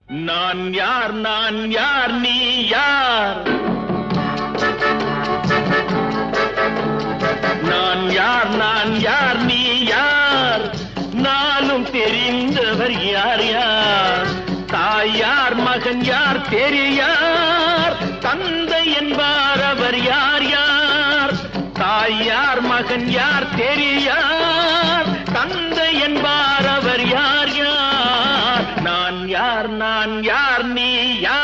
நான் யார் நான் யார் நீ யார்? நான் யார் நான் யார் நீ யார்? நானும் தெரிந்தவர் யார் யார்? தாய் யார் மகன் யார் தெரியார்? தந்தை என்பார் அவர் யார் யார்? தாய் யார் மகன் யார் தெரியார்? தந்தை என்பார் அவர் யார் யார்? நான் யார் நான் யார் நீ யார்?